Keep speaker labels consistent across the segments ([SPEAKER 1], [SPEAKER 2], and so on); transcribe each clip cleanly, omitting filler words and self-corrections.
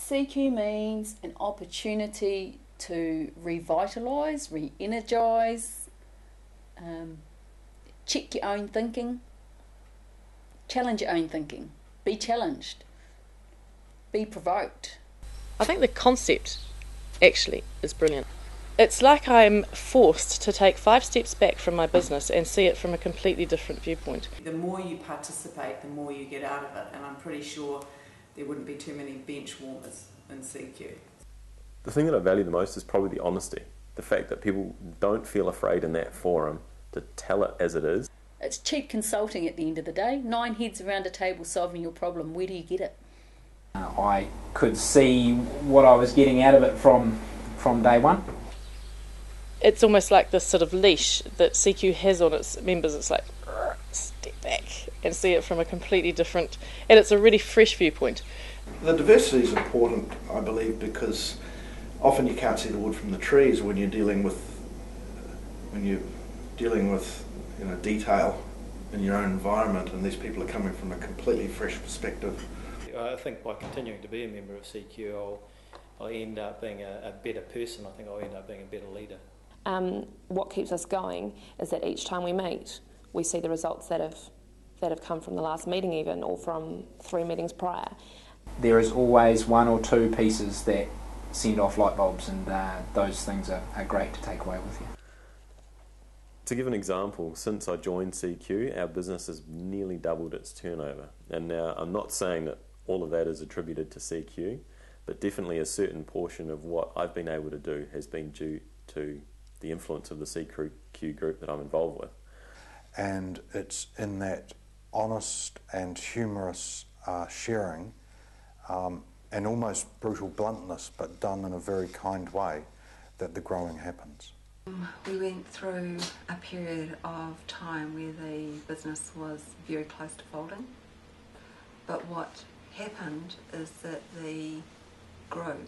[SPEAKER 1] CQ means an opportunity to revitalise, re-energise, check your own thinking, challenge your own thinking, be challenged, be provoked.
[SPEAKER 2] I think the concept actually is brilliant. It's like I'm forced to take 5 steps back from my business and see it from a completely different viewpoint.
[SPEAKER 3] The more you participate, the more you get out of it, and I'm pretty sure there wouldn't be too many bench warmers in CQ.
[SPEAKER 4] The thing that I value the most is probably the honesty. The fact that people don't feel afraid in that forum to tell it as it is.
[SPEAKER 1] It's cheap consulting at the end of the day. 9 heads around a table solving your problem. Where do you get it?
[SPEAKER 5] I could see what I was getting out of it from day one.
[SPEAKER 2] It's almost like this sort of leash that CQ has on its members. It's like, step back and see it from a completely different, and it's a really fresh viewpoint.
[SPEAKER 6] The diversity is important, I believe, because often you can't see the wood from the trees when you're dealing with detail in your own environment, and these people are coming from a completely fresh perspective.
[SPEAKER 7] I think by continuing to be a member of CQ, I'll end up being a better person. I think I'll end up being a better leader.
[SPEAKER 8] What keeps us going is that each time we meet, we see the results that have come from the last meeting even, or from 3 meetings prior.
[SPEAKER 5] There is always 1 or 2 pieces that send off light bulbs, and those things are great to take away with you.
[SPEAKER 4] To give an example, since I joined CQ, our business has nearly doubled its turnover. And now I'm not saying that all of that is attributed to CQ, but definitely a certain portion of what I've been able to do has been due to the influence of the CQ group that I'm involved with.
[SPEAKER 9] And it's in that honest and humorous sharing and almost brutal bluntness, but done in a very kind way, that the growing happens.
[SPEAKER 10] We went through a period of time where the business was very close to folding, but what happened is that the group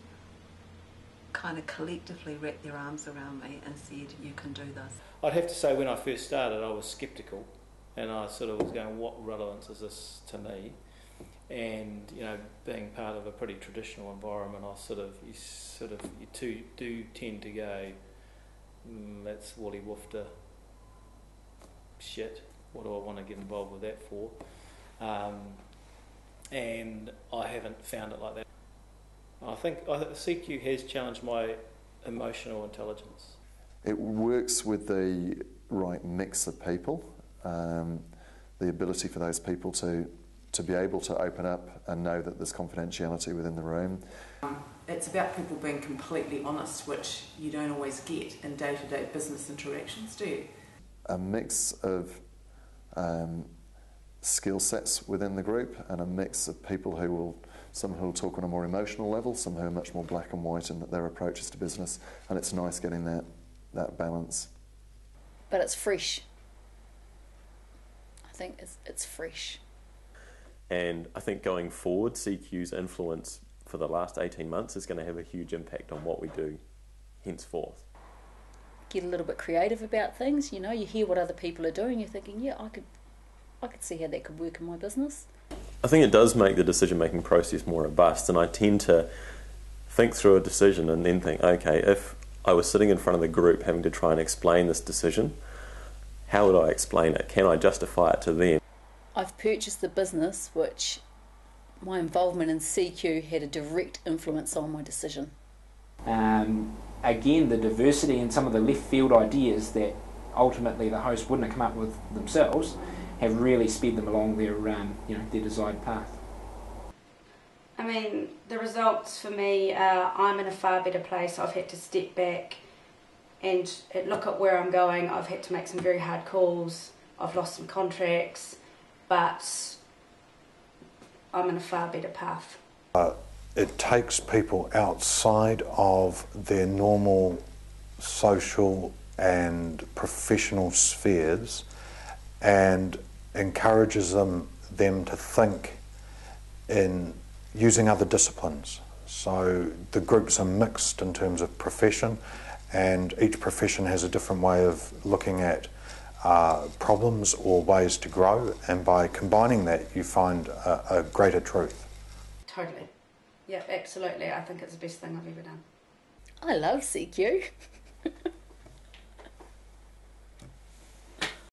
[SPEAKER 10] kind of collectively wrapped their arms around me and said, you can do this.
[SPEAKER 7] I'd have to say when I first started I was sceptical, and I sort of was going, what relevance is this to me? And being part of a pretty traditional environment, you do tend to go, that's woolly woofter shit, what do I want to get involved with that for? And I haven't found it like that. I think CQ has challenged my emotional intelligence.
[SPEAKER 11] It works with the right mix of people, the ability for those people to be able to open up and know that there's confidentiality within the room.
[SPEAKER 3] It's about people being completely honest, which you don't always get in day-to-day business interactions, do you?
[SPEAKER 11] A mix of skill sets within the group, and a mix of people some who will talk on a more emotional level, some who are much more black and white in their approaches to business, and it's nice getting that balance.
[SPEAKER 1] But it's fresh. I think it's fresh.
[SPEAKER 4] And I think going forward, CQ's influence for the last 18 months is going to have a huge impact on what we do henceforth.
[SPEAKER 1] Get a little bit creative about things, you hear what other people are doing, you're thinking, yeah, I could see how that could work in my business.
[SPEAKER 4] I think it does make the decision-making process more robust, and I tend to think through a decision and then think, okay, if I was sitting in front of the group having to try and explain this decision, how would I explain it? Can I justify it to them?
[SPEAKER 1] I've purchased the business which my involvement in CQ had a direct influence on my decision.
[SPEAKER 5] Again, the diversity and some of the left field ideas that ultimately the host wouldn't have come up with themselves have really sped them along their desired path.
[SPEAKER 12] I mean, the results for me are I'm in a far better place. I've had to step back and look at where I'm going. I've had to make some very hard calls. I've lost some contracts, but I'm in a far better path.
[SPEAKER 9] It takes people outside of their normal social and professional spheres and encourages them to think in using other disciplines. So the groups are mixed in terms of profession, and each profession has a different way of looking at problems or ways to grow, and by combining that you find a greater truth.
[SPEAKER 12] Totally. Yeah, absolutely. I think it's the best thing I've ever done.
[SPEAKER 1] I love CQ.